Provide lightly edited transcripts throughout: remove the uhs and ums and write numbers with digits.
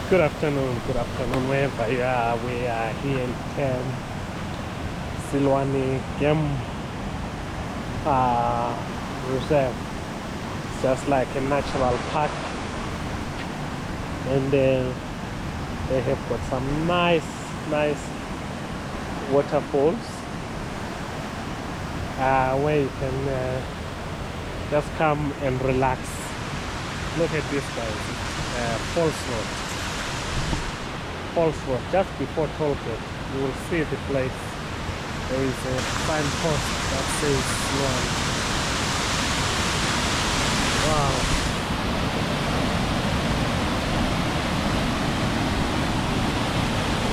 Good afternoon, wherever you are. We are here in Silwane Nature Reserve. It's just like a natural park, and they have got some nice waterfalls where you can just come and relax. Look at this, guys. Falls Road, just before tollgate. You will see the place. There is a signpost that says Silwane. Wow.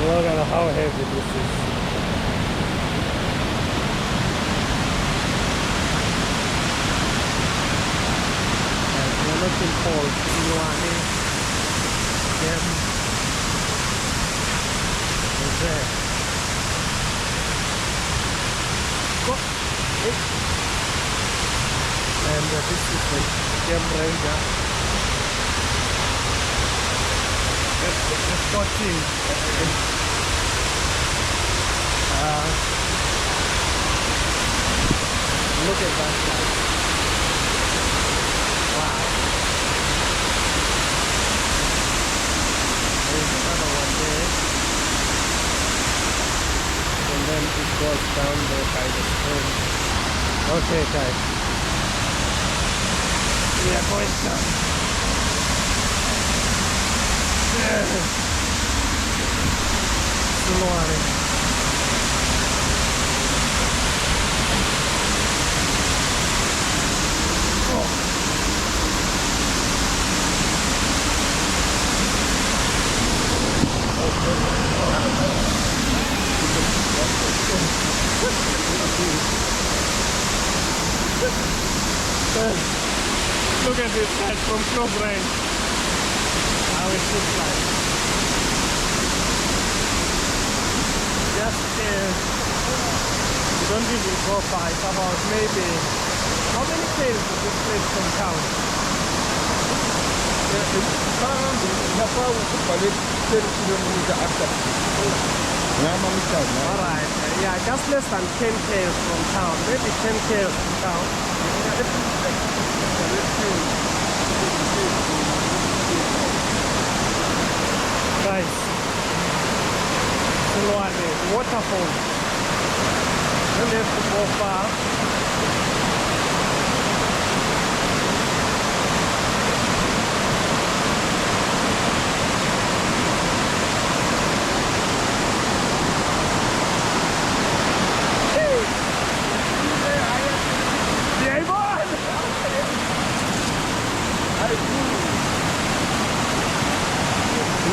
Look at how heavy this is. And we're looking for Silwane Nature Reserve. And this is the game ranger. Escorting. Look at that guy. Wow. There's another one there. And then it goes down there by the stream. Okay, guys. We are going down. Silwane. Look at this guys from close range. How it looks like. Just you don't even go far. It's about maybe how many miles is this place from town? Alright, yeah, just less than 10 km from town, maybe 10 km from town. Guys, Silwane, waterfall. Don't have to go far.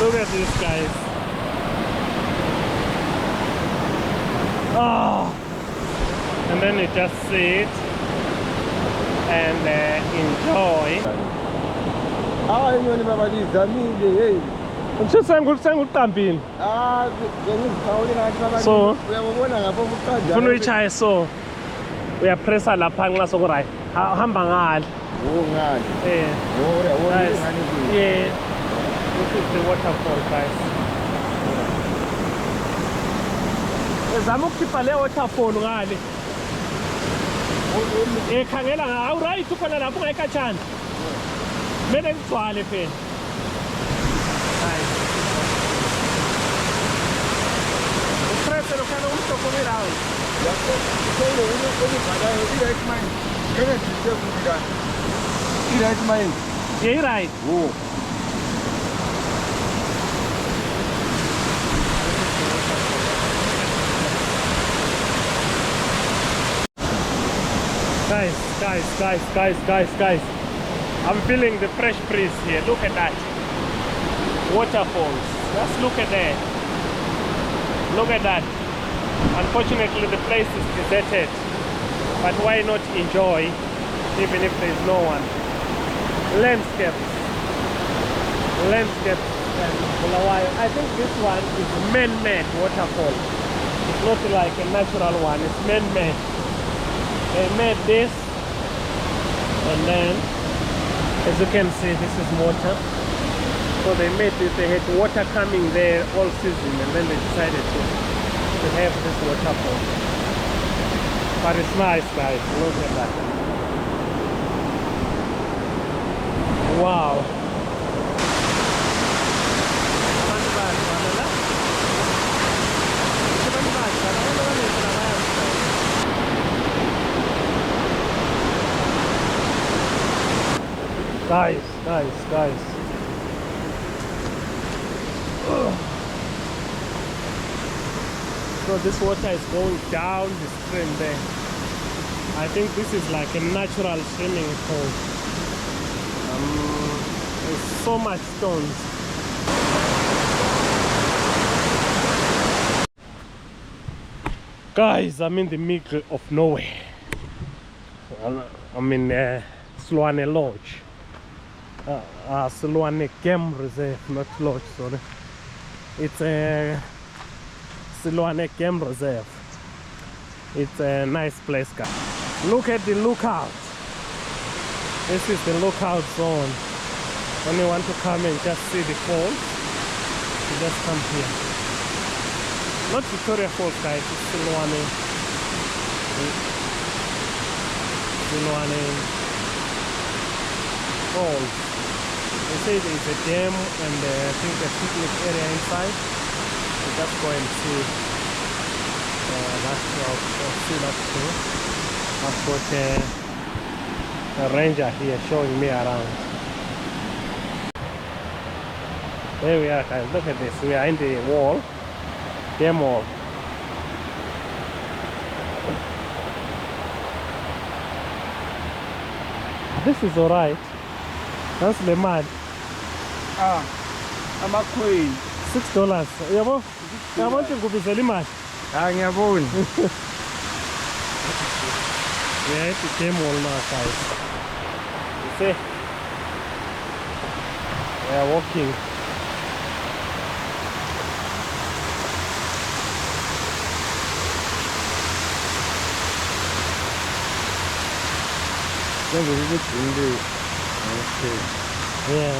Look at this, guys. Oh, and then you just sit and enjoy. So, we are pressing la pangla so right. Hamba ngali. Yeah. This is the waterfall, guys. Zama ukukhipha le waterfall ngale. Khangela ngawu right khona lapho ngayikhatshana. Mele ngigcwale phela. Hayi. Upresse lo kana umhlokomela hayi. Yakho solo unibhalayo i-right mind. Ngeke ngizekuzika. I-right mind. Yeah, right. Oh. Guys, I'm feeling the fresh breeze here. Look at that. Waterfalls. Just look at that. Look at that. Unfortunately, the place is deserted. But why not enjoy, even if there is no one? Landscapes and Bulawayo. I think this one is man-made waterfall. It's not like a natural one. It's man-made. They made this, and then as you can see, this is water. So they had water coming there all season, and then they decided to have this waterfall. But it's nice, guys. Look at that. Wow. Guys. So this water is going down the stream there. I think this is like a natural swimming pool. There's so much stones. Guys, I'm in the middle of nowhere. I'm in Silwane Lodge. Silwane Game Reserve, not Lodge, sorry. It's a Silwane Game Reserve. It's a nice place, guys. Look at the lookout. This is the lookout zone. When you want to come and just see the falls, you just come here. Not Victoria Falls, guys, it's Silwane Falls. They say there is a dam and I think a picnic area inside. So just go and see that too. I've got a ranger here showing me around. There we are, guys. Look at this. We are in the wall. Dam wall. This is alright. That's the mud. I'm a queen. $6. Yabo? I want to go to the mud. I'm a bone. Yeah, it's the dam wall now, guys. You see? We are walking. Yeah.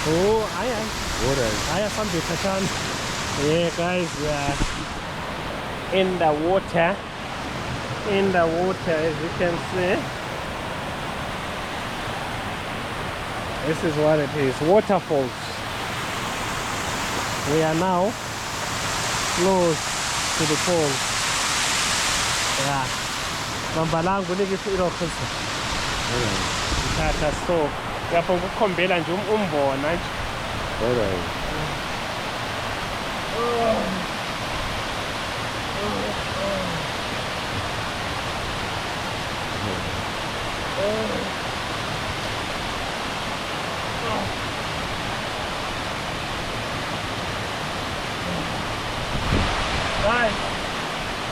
Oh, yeah, guys, we are in the water. In the water, as you can see. This is what it is, waterfalls. We are now close to the falls. Yeah. Mambalangu nikifika khona. Tata so yapho ukukhombela nje umbona nje. Alright.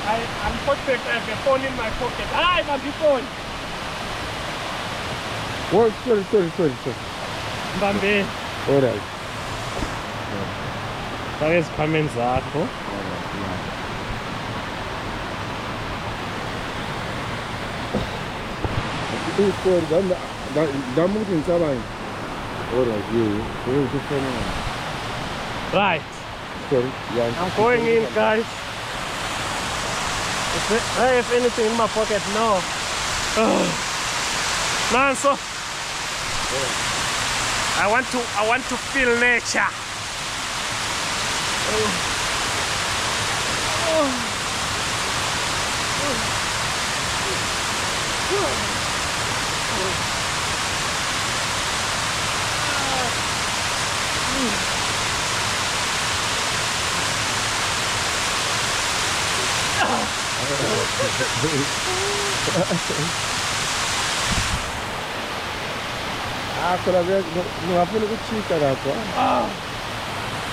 Guys, unfortunately I have a phone in my pocket. I have the phone. What? Sorry. Mbambe. Alright. That is comments zakho. Right. Sorry. Yeah. I'm going in, guys. I have anything in my pocket? No. Nanso. I want to feel nature.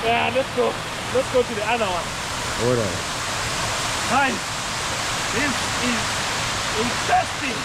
Yeah, let's go. Let's go to the other one. Alright. Guys, this is interesting.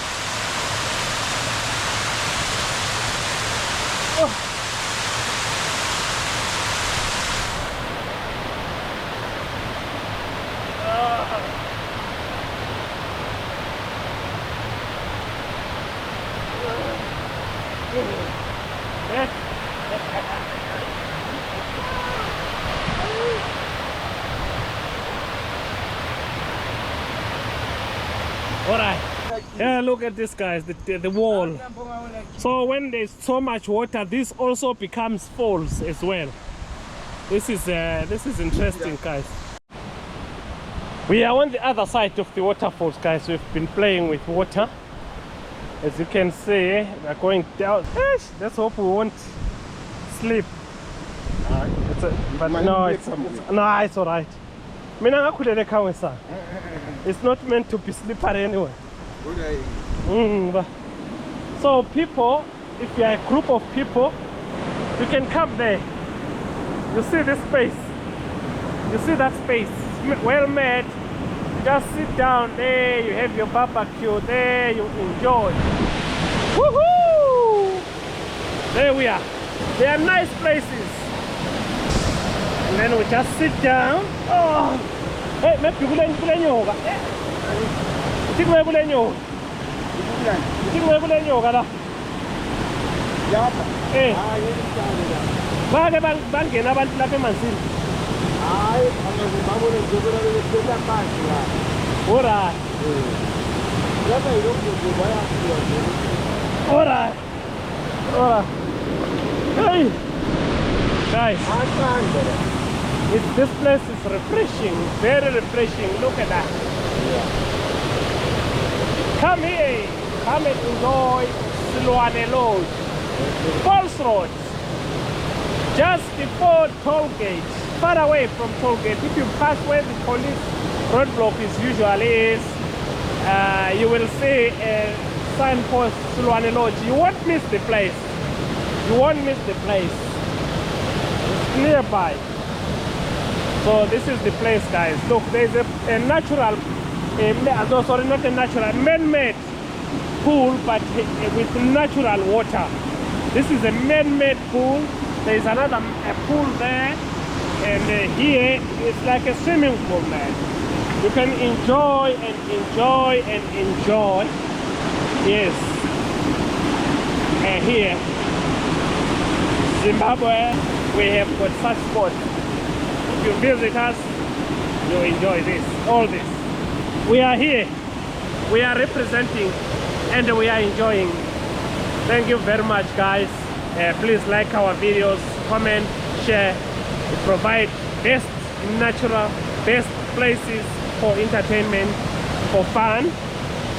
All right. Yeah, look at this, guys, the wall. So when there's so much water, this also becomes falls as well. This is interesting, guys. We are on the other side of the waterfalls, guys. We've been playing with water. As you can see, we are going down. Let's hope we won't slip. But no, it's all right. It's not meant to be slippery anyway. So people, if you are a group of people, you can come there. You see this space. You see that space. Well made. Just sit down there, you have your barbecue there, you enjoy. Woohoo! There we are. They are nice places. And then we just sit down. Oh! Hey, maybe we learn yoga. You think we learn yoga? You think we learn yoga? Hey. Bangena abantu lapha emanzini. Hayi, babone ngizobona bethela phansi la. Alright. Lapha yilokho bayafika. Alright. Alright. Hey. Guys. This place is refreshing, very refreshing. Look at that. Yeah. Come here. Come and enjoy Silwane Lodge. Falls Road. Just before toll gate, far away from toll gate. If you pass where the police roadblock usually is, you will see a signpost Silwane Lodge. You won't miss the place. You won't miss the place. It's nearby. So this is the place, guys. Look, there's a natural, sorry, not a natural, man-made pool, but with natural water. This is a man-made pool. There's another pool there, and here it's like a swimming pool, man. You can enjoy and enjoy and enjoy. Yes. And here, Zimbabwe, we have got such spots. If you visit us, you'll enjoy this, all this. We are here, we are representing, and we are enjoying. Thank you very much, guys. Please like our videos, comment, share. We provide best natural, best places for entertainment, for fun.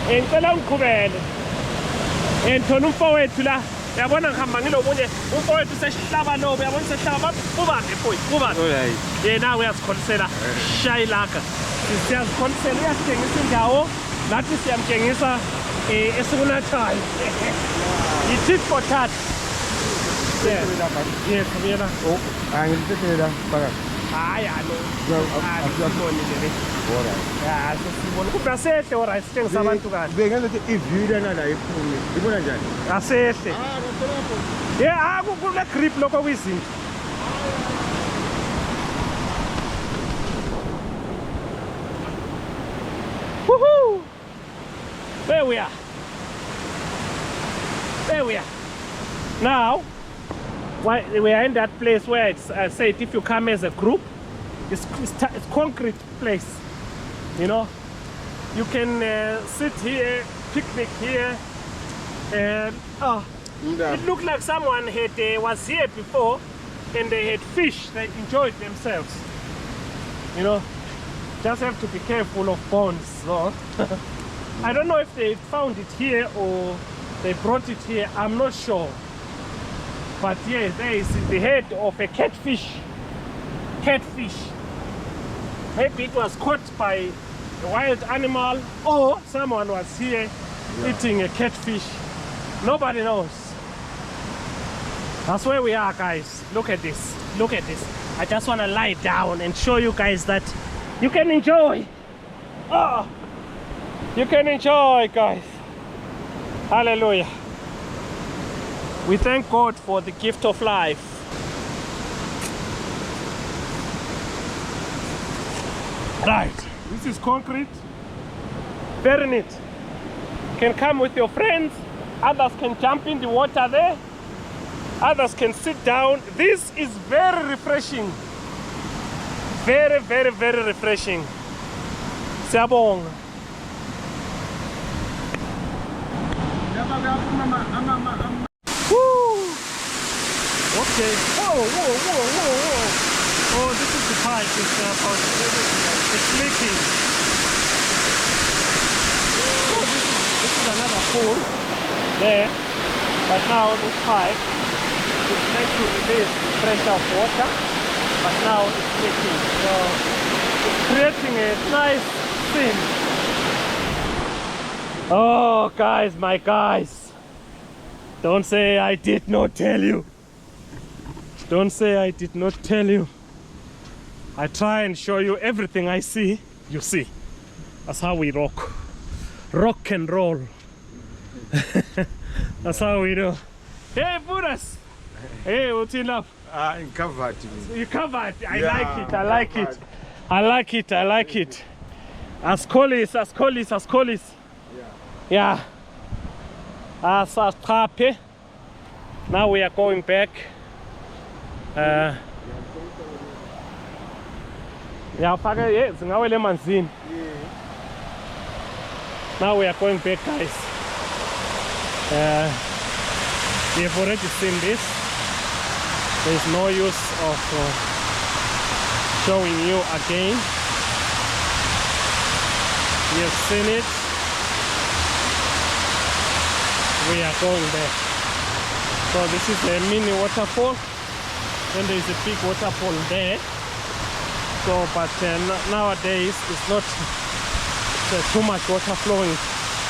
And yabona ngihamba ngilobunye umfowethu sesihlaba lo uyabona sesihlaba ubambe mfowethu yena uyazikholisela shayilaka siyazikholisela uyasithengisa indawo nathi siyamtshengisa esikunathayo i-tit for tat. Yes, ngiyena angilithethe phakathi. Hayi alo asibonile sesibona kuba sehle ora sithengisa abantu kahle Bengenza ukuthi iview lana la iphumi ibona njani? Asehle kule grip lokho kwizinto. Woohoo! There we are. There we are. Now we are in that place where it's said if you come as a group, it's concrete place. You know, you can sit here, picnic here, and it looked like someone was here before, and they had fish. They enjoyed themselves. You know, just have to be careful of bones. So I don't know if they found it here or they brought it here. I'm not sure. But yeah, there is the head of a catfish. Catfish. Maybe it was caught by a wild animal, or someone was here eating a catfish. Nobody knows. That's where we are, guys. Look at this. Look at this. I just want to lie down and show you guys that you can enjoy. Oh, you can enjoy, guys. Hallelujah. We thank God for the gift of life. Right, this is concrete. Very neat. You can come with your friends. Others can jump in the water there. Others can sit down. This is very refreshing. Very, very, very refreshing. Siyabonga. Okay. Whoa, whoa, whoa, whoa, whoa. Oh, this is the pipe. It's leaking. Oh, this is another pool there. But now this pipe is meant to release pressure of water. But now it's leaking. So it's creating a nice scene. Oh, guys, my guys. Don't say I did not tell you. Don't say I did not tell you. I try and show you everything I see, you see. That's how we rock. Rock and roll. That's how we do. Hey, Buddhas! Hey, what's up? I'm covered. You covered. I like it. I like it. I like it. I like it. As collies, as collies, as collies. Yeah. As trappe. Now we are going back. Yeah, now we are going back, guys. We have already seen this. There is no use of showing you again. We have seen it. We are going back. So this is a mini waterfall. Then there is a big waterfall there. So, but nowadays it's not too much water flowing.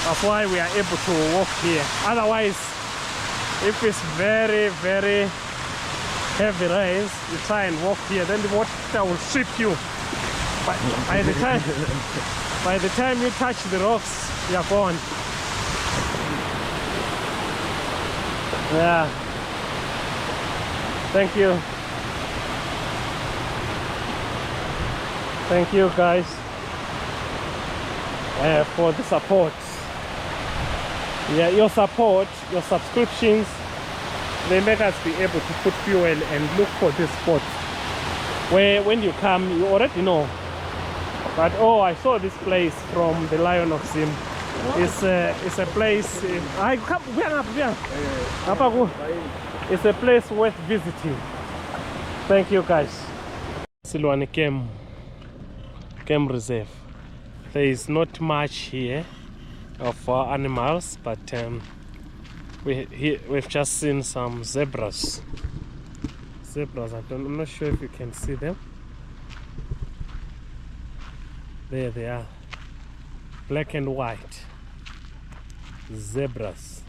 That's why we are able to walk here. Otherwise, if it's very, very heavy rains, you try and walk here, then the water will sweep you. But by the time you touch the rocks, you are gone. Yeah. Thank you. Thank you guys for the support. Yeah, your support, your subscriptions, they make us be able to put fuel and look for this spot where when you come you already know. But oh, I saw this place from the Lion of Zim. It's a place. It's a place worth visiting. Thank you guys. Silwane Game Reserve. There is not much here of animals, but we've just seen some zebras. I'm not sure if you can see them. There they are, black and white zebras.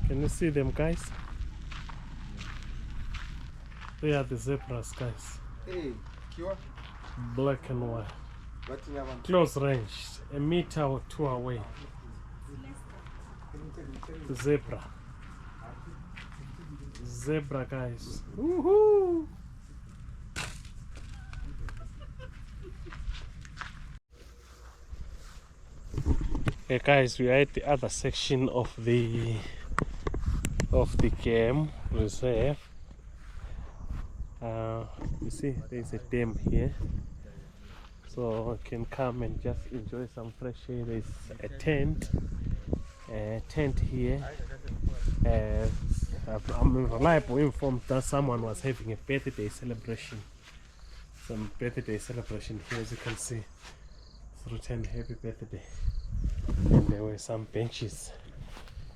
Can you see them, guys? They are the zebras, guys. Hey, black and white. Close range, a meter or two away. The zebra, guys. Woohoo! Okay, guys, we are at the other section of the game reserve. You see, there is a dam here, so you can come and just enjoy some fresh air. There is a tent here. I'm reliably informed that someone was having a birthday celebration. Some birthday celebration here, as you can see. It's written happy birthday. And there were some benches.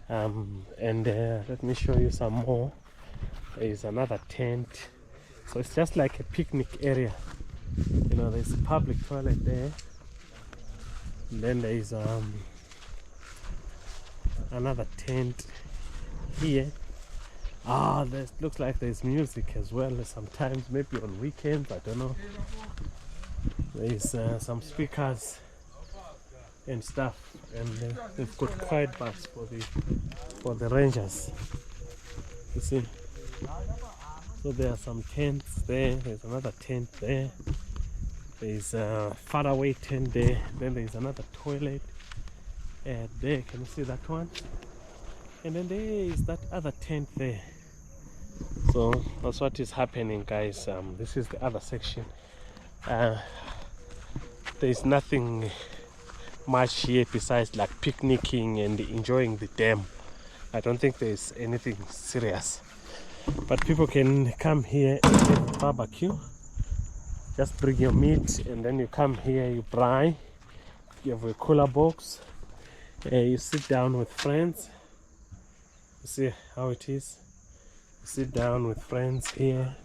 Let me show you some more. There is another tent. So it's just like a picnic area. You know, there's a public toilet there. And then there is another tent here. There looks like there's music as well. Sometimes, maybe on weekends, I don't know. There's some speakers and stuff, and they've got quiet bars for the rangers. You see. So there are some tents there. There's another tent there. There's a faraway tent there. Then there's another toilet there. Can you see that one? And then there is that other tent there. So that's what is happening, guys. This is the other section. There's nothing much here besides like picnicking and enjoying the dam. I don't think there's anything serious, but people can come here and have a barbecue. Just bring your meat and then you come here, you braai, you have a cooler box, you sit down with friends. You see how it is. You sit down with friends here,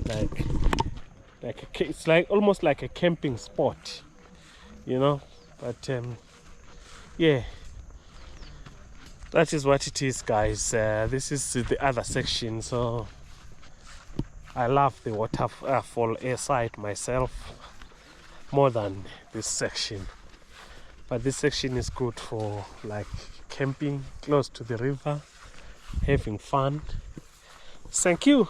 it's like almost like a camping spot, you know. But yeah, that is what it is, guys. This is the other section. So I love the waterfall side myself more than this section, but this section is good for like camping close to the river, having fun. Thank you.